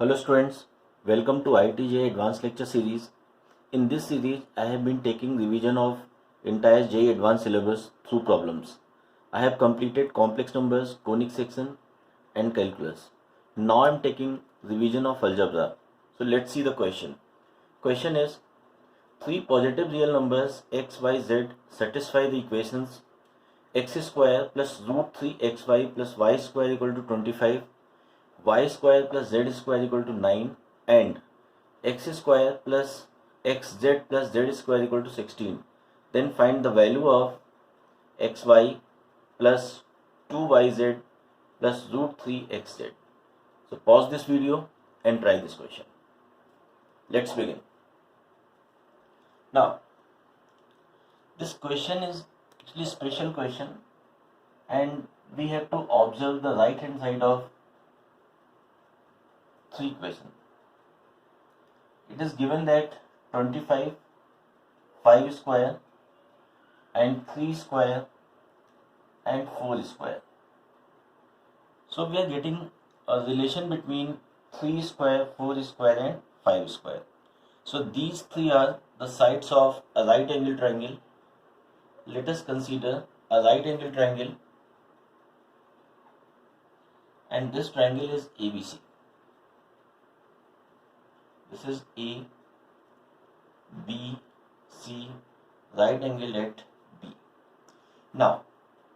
Hello students, welcome to IIT Advanced Lecture Series. In this series, I have been taking revision of entire JEE Advanced syllabus through problems. I have completed complex numbers, conic section and calculus. Now I am taking revision of algebra. So let's see the question. Question is, three positive real numbers x, y, z satisfy the equations x square plus root 3xy plus y square equal to 25, y square plus z square equal to 9 and x square plus xz plus z square equal to 16. Then find the value of xy plus 2yz plus root 3xz. So pause this video and try this question. Let's begin. Now, this question is actually a special question and we have to observe the right hand side of three equations. It is given that 25, 5 square and 3 square and 4 square. So we are getting a relation between 3 square, 4 square and 5 square. So these three are the sides of a right angle triangle. Let us consider a right angle triangle and this triangle is ABC. This is A, B, C, right angle at B. Now,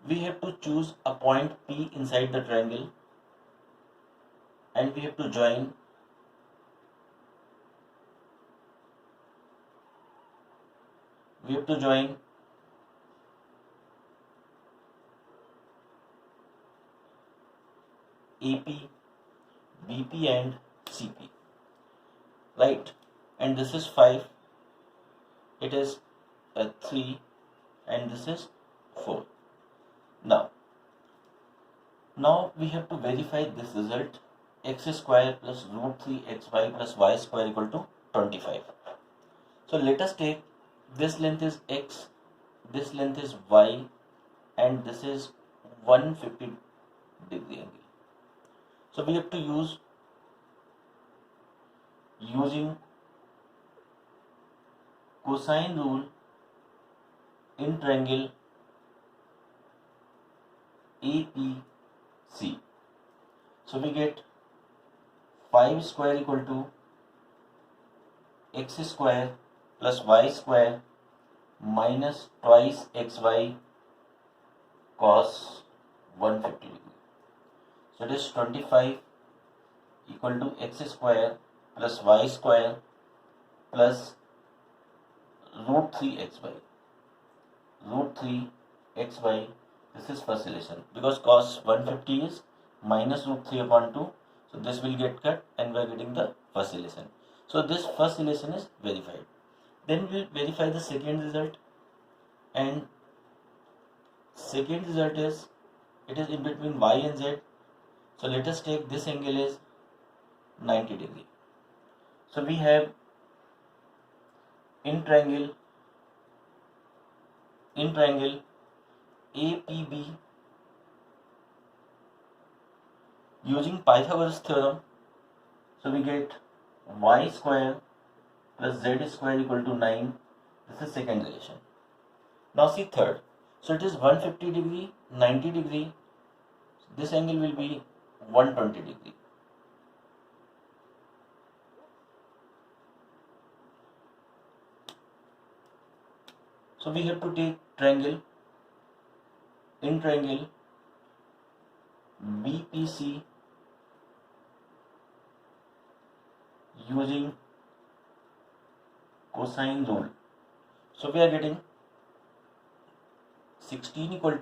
we have to choose a point P inside the triangle and we have to join AP, BP and CP, right? And this is 5, it is 3 and this is 4. Now we have to verify this result, x square plus root 3xy plus y square equal to 25. So let us take this length is x, this length is y and this is 150 degree angle. So we have to using cosine rule in triangle APC. So we get 5 square equal to x square plus y square minus twice xy cos 150 degree. So it is 25 equal to x square plus y square plus root 3xy. Root 3xy, this is first relation because cos 150 is minus root 3 upon 2. So this will get cut and we are getting the first relation. So this first relation is verified. Then we will verify the second result and second result is it is in between y and z. So let us take this angle is 90 degree. So we have in triangle APB using Pythagoras theorem. So we get y square plus z square equal to 9. This is second relation. Now see third. So it is 150 degree, 90 degree. This angle will be 120 degree. So we have to take triangle in triangle BPC using cosine rule. So we are getting 16 equal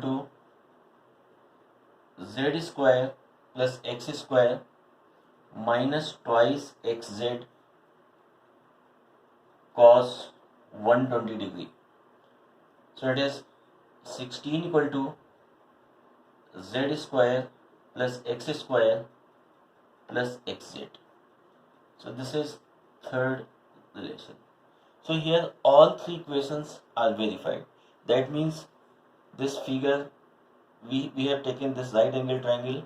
to z square plus x square minus twice xz cos 120 degree. So it is 16 equal to z square plus x square plus xz. So this is third relation. So here all three equations are verified. That means this figure we have taken this right angle triangle,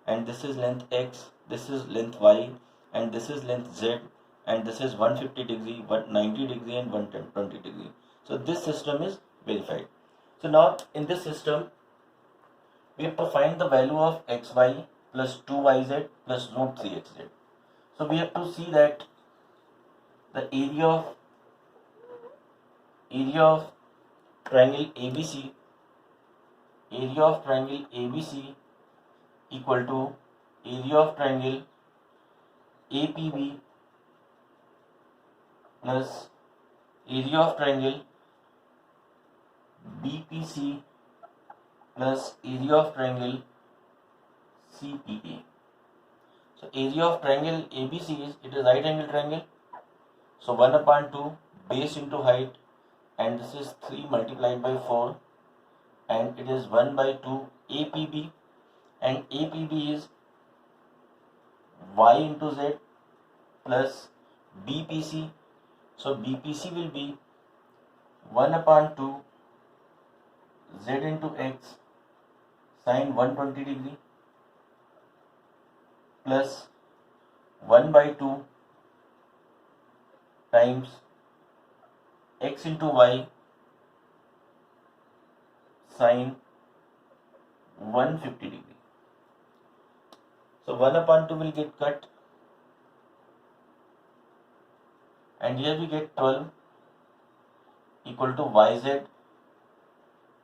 and this is length x, this is length y, and this is length z, and this is 150 degree, 190 degree, and 120 degree. So this system is verified. So now in this system, we have to find the value of xy plus 2yz plus root 3xz. So we have to see that the area of triangle ABC equal to area of triangle APB plus area of triangle BPC plus area of triangle CPA. So area of triangle ABC it is right angle triangle. So 1 upon 2 base into height, and this is 3 multiplied by 4, and it is 1 by 2 APB, and APB is y into z plus BPC. So BPC will be 1 upon 2 z into x sine 120 degree plus 1 by 2 times x into y sine 150 degree. So 1 upon 2 will get cut, and here we get 12 equal to yz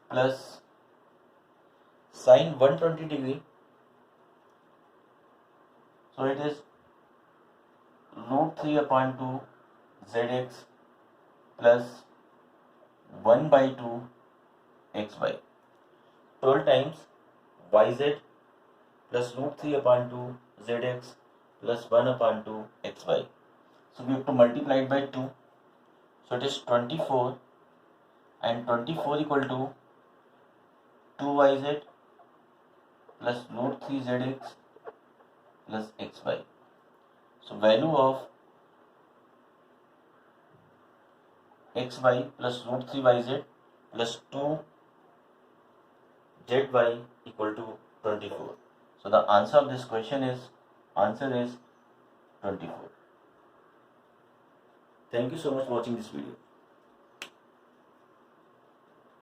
plus sine 120 degree. So it is root 3 upon 2 zx plus 1 by 2 xy. 12 times yz plus root 3 upon 2 zx plus 1 upon 2 xy. So we have to multiply it by 2. So it is 24, and 24 equal to 2yz plus root 3 zx plus xy. So value of xy plus root 3yz plus 2zy equal to 24. So the answer of this question is 24. Thank you so much for watching this video.